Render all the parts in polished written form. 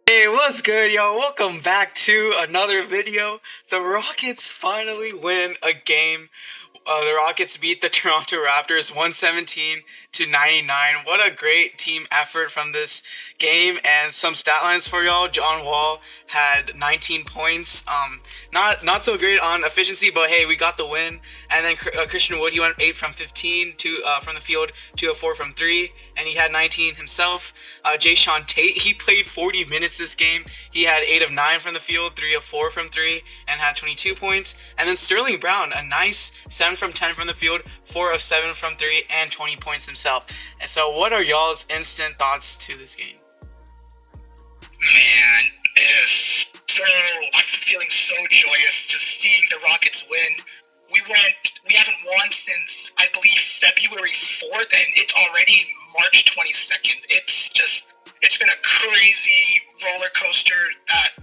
Hey, what's good, y'all? Welcome back to another video. The Rockets finally win a game. The Rockets beat the Toronto Raptors 117 to 99. What a great team effort from this game. And some stat lines for y'all. John Wall had 19 points. Not so great on efficiency, but hey, we got the win. And then Christian Wood, he went 8 from 15 from the field, 2 of 4 from 3, and he had 19 himself. Jayshawn Tate, he played 40 minutes this game. He had 8 of 9 from the field, 3 of 4 from 3, and had 22 points. And then Sterling Brown, a nice 7 from 10 from the field, 4 of 7 from 3, and 20 points himself. And so, what are y'all's instant thoughts to this game? Man, it is I'm feeling so joyous just seeing the Rockets win. We haven't won since, I believe, February 4th, and it's already March 22nd. It's been a crazy roller coaster that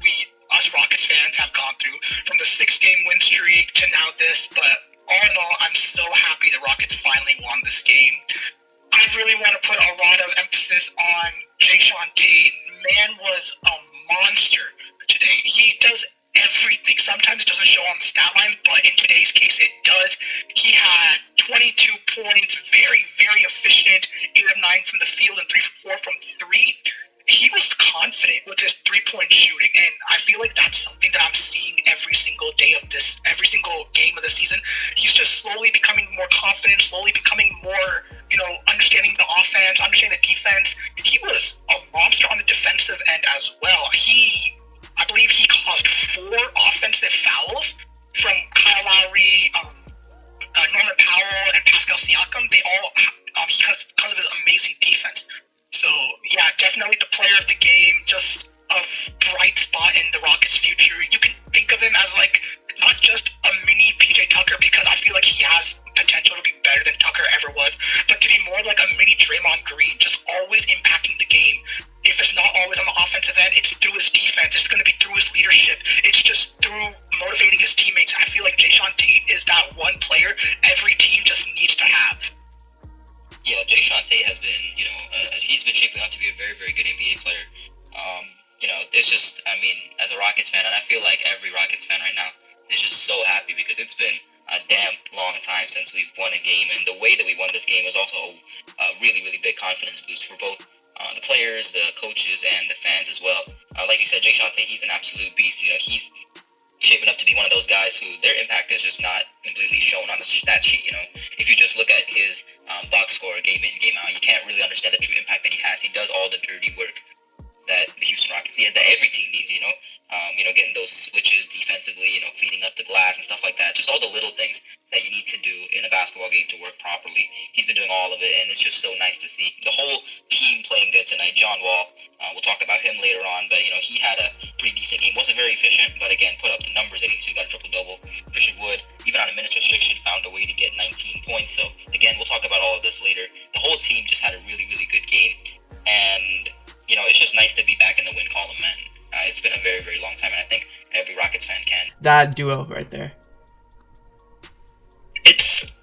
us Rockets fans have gone through, from the 6-game win streak to now this, but all in all, I'm so happy the Rockets finally won this game. I really want to put a lot of emphasis on Jayshawn Tate. Man was a monster today. He does everything. Sometimes it doesn't show on the stat line, but in today's case it does. He had 22 points, very, very efficient, 8 of 9 from the field and 3 for 4 from 3. He was confident with his three-point shooting, and I feel like that's something that I'm seeing every single game of the season. He's just slowly becoming more confident, slowly becoming more, understanding the offense, understanding the defense. He was a monster on the defensive end as well. I believe he caused 4 offensive fouls from Kyle Lowry, Norman Powell, and Pascal Siakam. They all, because of his amazing defense. So, yeah, definitely the player of the game, just a bright spot in the Rockets' future. You can think of him as, not just a mini PJ Tucker, because I feel like he has potential to be better than Tucker ever was, but to be more like a mini Draymond Green, just always impacting the game. If it's not always on the offensive end, it's through his defense. It's going to be through his leadership. It's just through motivating his teammates. I feel like Jayshawn Tate is that one player every team just needs to have. Yeah, Jayshawn Tate has been, he's been shaping up to be a very, very good NBA player. It's just, as a Rockets fan, and I feel like every Rockets fan right now is just so happy because it's been a damn long time since we've won a game, and the way that we won this game is also a really, really big confidence boost for both the players, the coaches, and the fans as well. Like you said, Jayshawn Tate, he's an absolute beast. He's shaping up to be one of those guys who their impact is just not completely shown on the stat sheet. If you just look at his box score game in, game out, you can't really understand the true impact that he has. He does all the dirty work that the Houston Rockets, that every team needs, getting those switches defensively, cleaning up the glass and stuff like that. Just all the little things that you need to do in a basketball game to work properly. He's been doing all of it, and it's just so nice to see the whole team playing good tonight. John Wall, we'll talk about him later on, but, he had a pretty decent game. Wasn't very efficient, but again, put up the numbers that he got a triple-double. Christian Wood, even on a minutes restriction, found a way to get 19 points. So, again, we'll talk about all of this later. The whole team just had a really, really good game, and it's just nice to be back in the win column, man. It's been a very, very long time, and I think every Rockets fan can. That duo right there.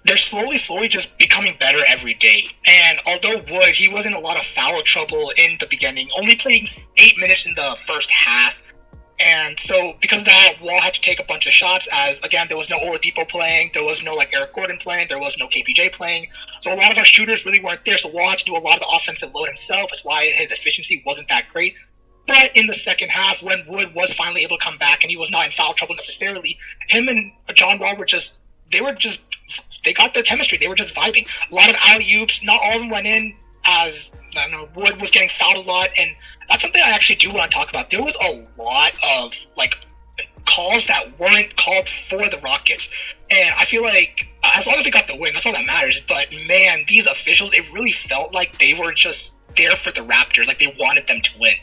They're slowly just becoming better every day. And although Wood, he was in a lot of foul trouble in the beginning, only playing 8 minutes in the first half. And so because of that, Wall had to take a bunch of shots as, again, there was no Oladipo playing, there was no Eric Gordon playing, there was no KPJ playing. So a lot of our shooters really weren't there, so Wall had to do a lot of the offensive load himself. That's why his efficiency wasn't that great. But in the second half, when Wood was finally able to come back and he was not in foul trouble necessarily, him and John Wall they got their chemistry. They were just vibing. A lot of alley-oops. Not all of them went in, as Wood was getting fouled a lot, and that's something I actually do want to talk about. There was a lot of calls that weren't called for the Rockets, and I feel like as long as we got the win, that's all that matters. But man, these officials, it really felt like they were just there for the Raptors, like they wanted them to win.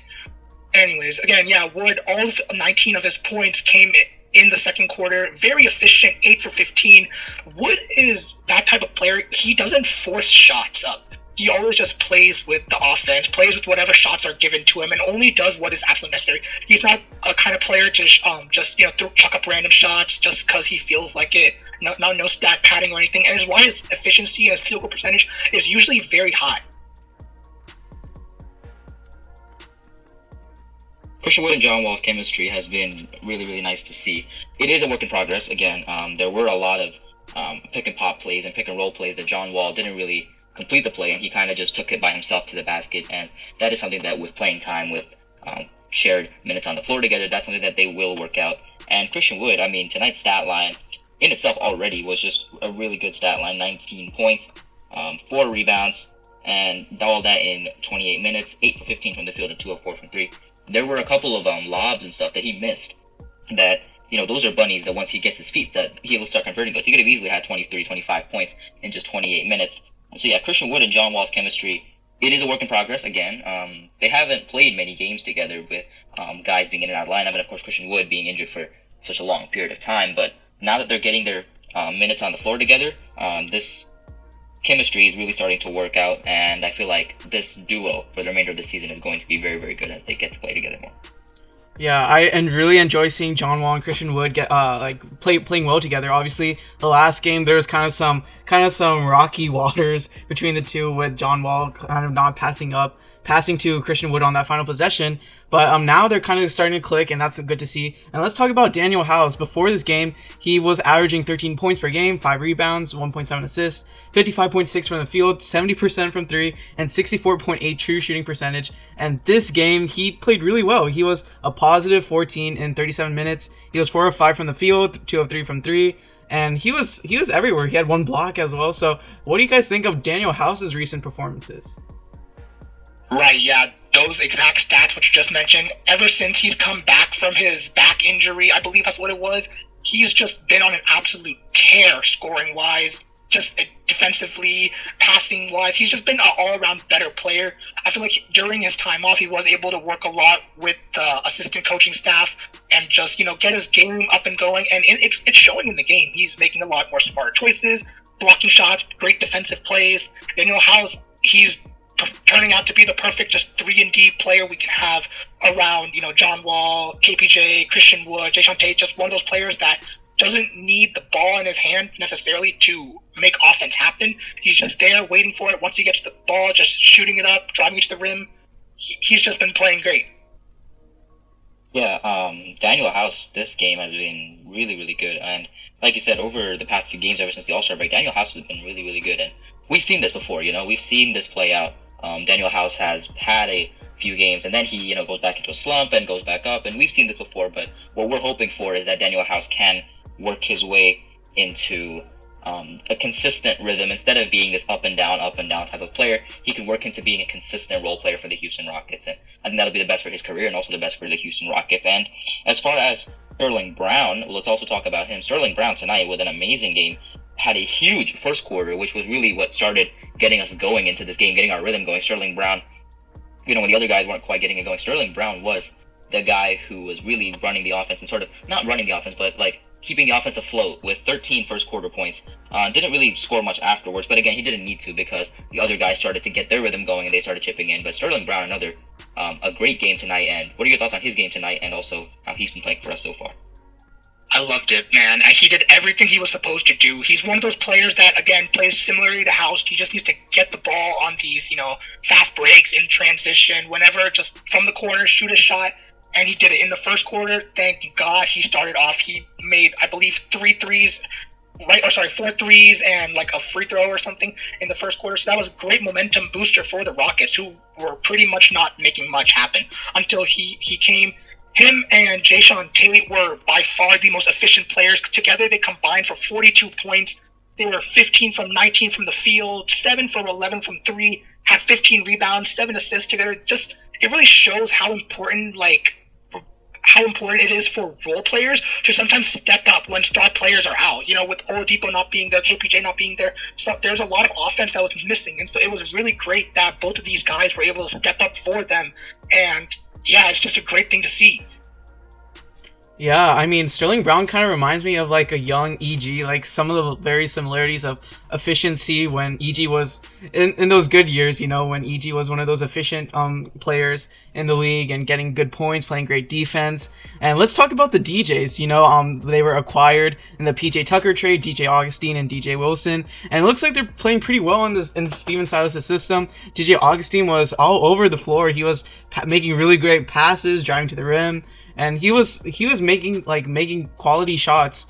Anyways, again, yeah, Wood, all 19 of his points came in the second quarter. Very efficient, 8 for 15. Wood is that type of player. He doesn't force shots up. He always just plays with the offense, plays with whatever shots are given to him, and only does what is absolutely necessary. He's not a kind of player to chuck up random shots just because he feels like it. No stat padding or anything. And it's why his efficiency and his field goal percentage is usually very high. Christian Wood and John Wall's chemistry has been really, really nice to see. It is a work in progress. Again, there were a lot of pick and pop plays and pick and roll plays that John Wall didn't really complete the play, and he kind of just took it by himself to the basket. And that is something that with playing time, with shared minutes on the floor together, that's something that they will work out. And Christian Wood, I mean, tonight's stat line in itself already was just a really good stat line. 19 points, 4 rebounds, and all that in 28 minutes, 8 for 15 from the field and 2 of 4 from 3. There were a couple of lobs and stuff that he missed that, those are bunnies that once he gets his feet that he will start converting those. He could have easily had 23, 25 points in just 28 minutes. So yeah, Christian Wood and John Wall's chemistry, it is a work in progress. Again, they haven't played many games together with guys being in and out of lineup, and of course Christian Wood being injured for such a long period of time. But now that they're getting their minutes on the floor together, this chemistry is really starting to work out, and I feel like this duo for the remainder of the season is going to be very, very good as they get to play together more. Yeah, I really enjoy seeing John Wall and Christian Wood get playing well together. Obviously, the last game there was kind of some rocky waters between the two, with John Wall kind of not passing to Christian Wood on that final possession. But now they're kind of starting to click, and that's good to see. And let's talk about Daniel House. Before this game, he was averaging 13 points per game, 5 rebounds, 1.7 assists, 55.6 from the field, 70% from 3, and 64.8 true shooting percentage. And this game, he played really well. He was a positive 14 in 37 minutes. He was 4 of 5 from the field, 2 of 3 from 3. And he was everywhere. He had 1 block as well. So what do you guys think of Daniel House's recent performances? Right, yeah, those exact stats which you just mentioned. Ever since he's come back from his back injury, I believe that's what it was, he's just been on an absolute tear scoring-wise, just defensively, passing-wise. He's just been an all-around better player. I feel like during his time off, he was able to work a lot with the assistant coaching staff and just, get his game up and going. And it's showing in the game. He's making a lot more smart choices, blocking shots, great defensive plays. Daniel House, he's turning out to be the perfect just 3-and-D player we can have around, John Wall, KPJ, Christian Wood, Jason Tate, just one of those players that doesn't need the ball in his hand necessarily to make offense happen. He's just there waiting for it. Once he gets the ball, just shooting it up, driving it to the rim. He's just been playing great. Yeah, Daniel House, this game has been really, really good. And like you said, over the past few games, ever since the All-Star break, Daniel House has been really, really good. And we've seen this before, we've seen this play out. Daniel House has had a few games, and then he, goes back into a slump and goes back up, and we've seen this before. But what we're hoping for is that Daniel House can work his way into a consistent rhythm. Instead of being this up and down type of player, he can work into being a consistent role player for the Houston Rockets, and I think that'll be the best for his career and also the best for the Houston Rockets. And as far as Sterling Brown, let's also talk about him. Sterling Brown tonight with an amazing game. Had a huge first quarter, which was really what started getting us going into this game, getting our rhythm going. Sterling Brown, when the other guys weren't quite getting it going, Sterling Brown was the guy who was really running the offense and sort of not running the offense, but like keeping the offense afloat with 13 first quarter points. Didn't really score much afterwards, but again, he didn't need to because the other guys started to get their rhythm going and they started chipping in. But Sterling Brown, another a great game tonight. And what are your thoughts on his game tonight and also how he's been playing for us so far? I loved it, man. He did everything he was supposed to do. He's one of those players that, again, plays similarly to House. He just needs to get the ball on these, fast breaks in transition, whenever, just from the corner, shoot a shot. And he did it in the first quarter. Thank God he started off. He made, I believe, 4 threes and like a free throw or something in the first quarter. So that was a great momentum booster for the Rockets, who were pretty much not making much happen until he came. Him and Jason Tate were by far the most efficient players together. They combined for 42 points. They were 15 from 19 from the field, 7 from 11 from 3, had 15 rebounds, 7 assists together. Just, it really shows how important it is for role players to sometimes step up when star players are out. With Oladipo not being there, KPJ not being there, so there's a lot of offense that was missing. And so it was really great that both of these guys were able to step up for them. And yeah, it's just a great thing to see. Yeah, I mean Sterling Brown kind of reminds me of like a young EG, like some of the very similarities of efficiency when EG was in those good years, when EG was one of those efficient players in the league and getting good points, playing great defense. And let's talk about the DJs. They were acquired in the PJ Tucker trade, DJ Augustine and DJ Wilson, and it looks like they're playing pretty well in Steven Silas' system. DJ Augustine was all over the floor. He was making really great passes, driving to the rim, and he was making quality shots.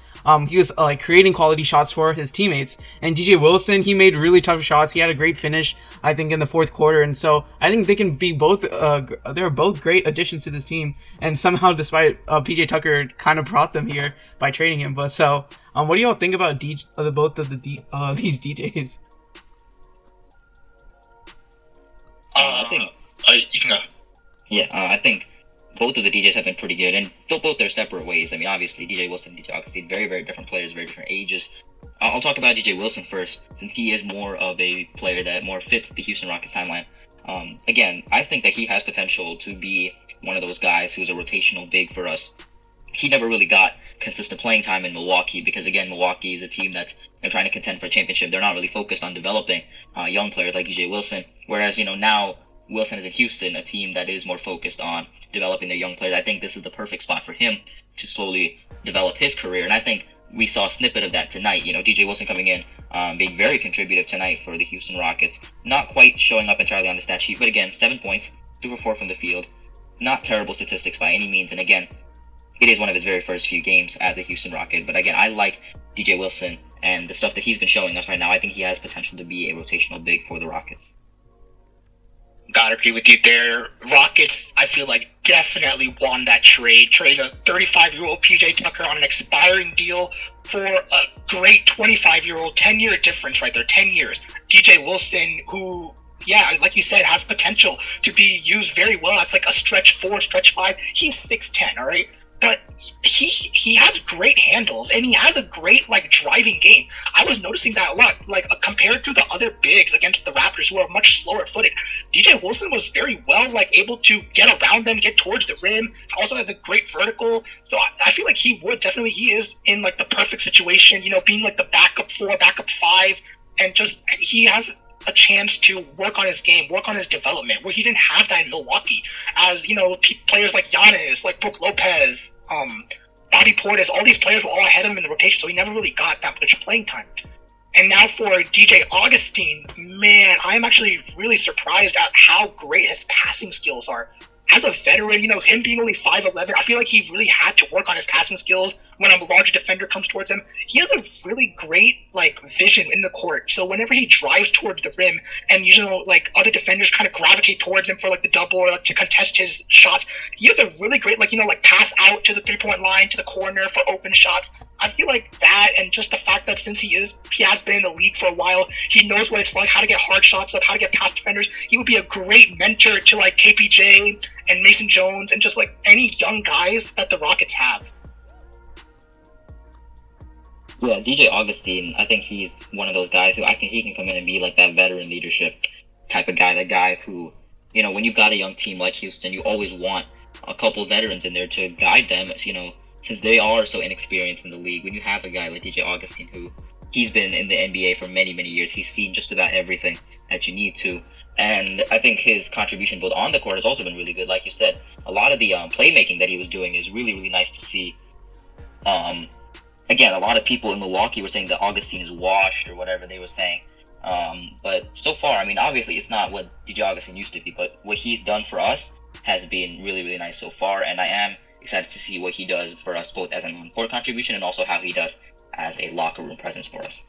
He was like creating quality shots for his teammates. And DJ Wilson, he made really tough shots. He had a great finish, I think, in the fourth quarter. And so I think they can be both. They're both great additions to this team. And somehow, despite PJ Tucker kind of brought them here by trading him. But so, what do y'all think about both of these DJs? I think You can go. Yeah, I think both of the DJs have been pretty good, and both their separate ways. I mean, obviously, DJ Wilson and DJ Augustine, very, very different players, very different ages. I'll talk about DJ Wilson first, since he is more of a player that more fits the Houston Rockets timeline. Again, I think that he has potential to be one of those guys who's a rotational big for us. He never really got consistent playing time in Milwaukee because, again, Milwaukee is a team that's trying to contend for a championship. They're not really focused on developing young players like DJ Wilson, whereas, now Wilson is in Houston, a team that is more focused on developing their young players. I think this is the perfect spot for him to slowly develop his career, and I think we saw a snippet of that tonight. DJ Wilson coming in, being very contributive tonight for the Houston Rockets. Not quite showing up entirely on the stat sheet, but again, 7 points, 2 for 4 from the field. Not terrible statistics by any means, and again, it is one of his very first few games as a Houston Rocket. But again, I like DJ Wilson and the stuff that he's been showing us right now. I think he has potential to be a rotational big for the Rockets. Gotta agree with you there. Rockets, I feel like, definitely won that trade. Trading a 35-year-old PJ Tucker on an expiring deal for a great 25-year-old, 10-year difference right there, 10 years. DJ Wilson, who, yeah, like you said, has potential to be used very well as like a stretch 4, stretch 5. He's 6'10", all right? But he has great handles, and he has a great driving game. I was noticing that a lot, compared to the other bigs against the Raptors, who are much slower footed. DJ Wilson was very well able to get around them, get towards the rim. Also has a great vertical. So I feel like he is in the perfect situation. Being the backup 4, backup 5, and just he has a chance to work on his game, work on his development, where he didn't have that in Milwaukee. As players like Giannis, like Brook Lopez, Bobby Portis, all these players were all ahead of him in the rotation, so he never really got that much playing time. And now for DJ Augustine, man, I'm actually really surprised at how great his passing skills are. As a veteran, him being only 5'11", I feel like he really had to work on his passing skills when a larger defender comes towards him. He has a really great, vision in the court. So whenever he drives towards the rim and, other defenders kind of gravitate towards him for, the double or, to contest his shots, he has a really great, pass out to the three-point line, to the corner for open shots. I feel like that, and just the fact that since he has been in the league for a while, he knows what it's like, how to get hard shots up, how to get past defenders. He would be a great mentor to KPJ and Mason Jones and just any young guys that the Rockets have. Yeah, DJ Augustine, I think he's one of those guys who he can come in and be that veteran leadership type of guy, that guy who, when you've got a young team like Houston, you always want a couple of veterans in there to guide them, since they are so inexperienced in the league. When you have a guy like DJ Augustine, who he's been in the NBA for many, many years, he's seen just about everything that you need to. And I think his contribution both on the court has also been really good. Like you said, a lot of the playmaking that he was doing is really, really nice to see. Again, a lot of people in Milwaukee were saying that Augustine is washed or whatever they were saying. But so far, obviously it's not what DJ Augustine used to be, but what he's done for us has been really, really nice so far. And I am excited to see what he does for us, both as an on-court contribution and also how he does as a locker room presence for us.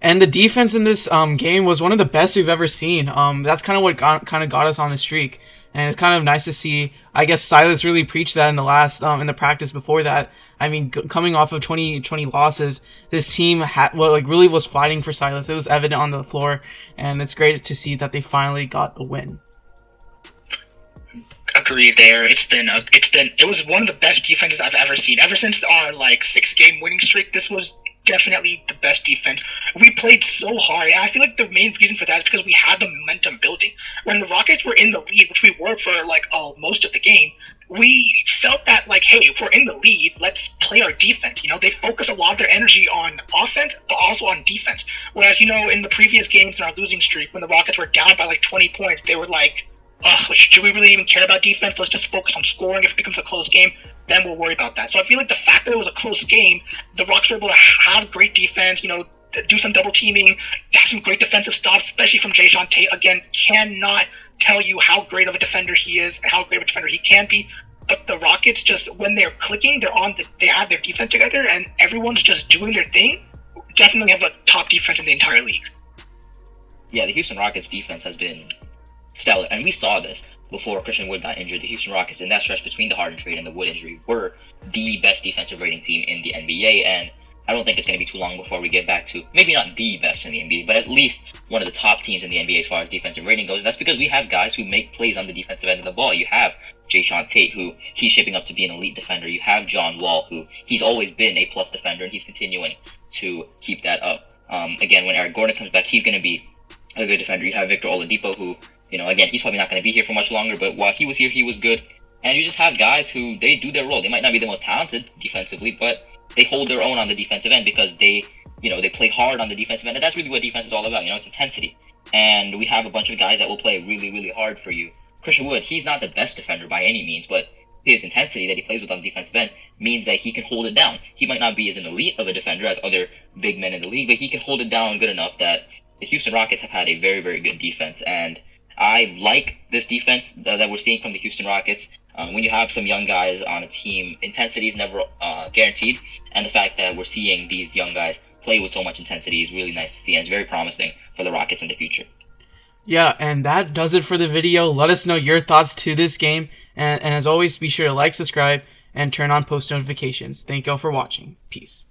And the defense in this game was one of the best we've ever seen. That's kind of what got us on the streak, and it's kind of nice to see. I guess Silas really preached that in the last in the practice before that. Coming off of 20 losses, this team really was fighting for Silas. It was evident on the floor, and it's great to see that they finally got a win. Agree there. It was one of the best defenses I've ever seen. Ever since our 6-game winning streak, this was definitely the best defense. We played so hard, and I feel like the main reason for that is because we had the momentum building. When the Rockets were in the lead, which we were for most of the game, we felt that that, like, hey, if we're in the lead, let's play our defense. They focus a lot of their energy on offense, but also on defense. Whereas, in the previous games in our losing streak, when the Rockets were down by like 20 points, they were like, should we really even care about defense? Let's just focus on scoring. If it becomes a close game, then we'll worry about that. So I feel like the fact that it was a close game, the Rockets were able to have great defense, do some double teaming, have some great defensive stops, especially from Jayshawn Tate. Again, cannot tell you how great of a defender he is and how great of a defender he can be. But the Rockets, just when they're clicking, they have their defense together, and everyone's just doing their thing. Definitely have a top defense in the entire league. Yeah, the Houston Rockets defense has been stellar, and we saw this before Christian Wood got injured. The Houston Rockets, in that stretch between the Harden trade and the Wood injury, were the best defensive rating team in the NBA, and I don't think it's going to be too long before we get back to maybe not the best in the NBA, but at least one of the top teams in the NBA as far as defensive rating goes. And that's because we have guys who make plays on the defensive end of the ball. You have Jayshawn Tate, who he's shaping up to be an elite defender. You have John Wall, who he's always been a plus defender, and he's continuing to keep that up. Again, when Eric Gordon comes back, he's going to be a good defender. You have Victor Oladipo, who, again, he's probably not going to be here for much longer, but while he was here, he was good. And you just have guys who, they do their role. They might not be the most talented defensively, but they hold their own on the defensive end because they play hard on the defensive end. And that's really what defense is all about. It's intensity. And we have a bunch of guys that will play really, really hard for you. Christian Wood, he's not the best defender by any means, but his intensity that he plays with on the defensive end means that he can hold it down. He might not be as an elite of a defender as other big men in the league, but he can hold it down good enough that the Houston Rockets have had a very, very good defense. And I like this defense that we're seeing from the Houston Rockets. When you have some young guys on a team, intensity is never guaranteed. And the fact that we're seeing these young guys play with so much intensity is really nice to see, and it's very promising for the Rockets in the future. Yeah, and that does it for the video. Let us know your thoughts to this game. And as always, be sure to like, subscribe, and turn on post notifications. Thank y'all for watching. Peace.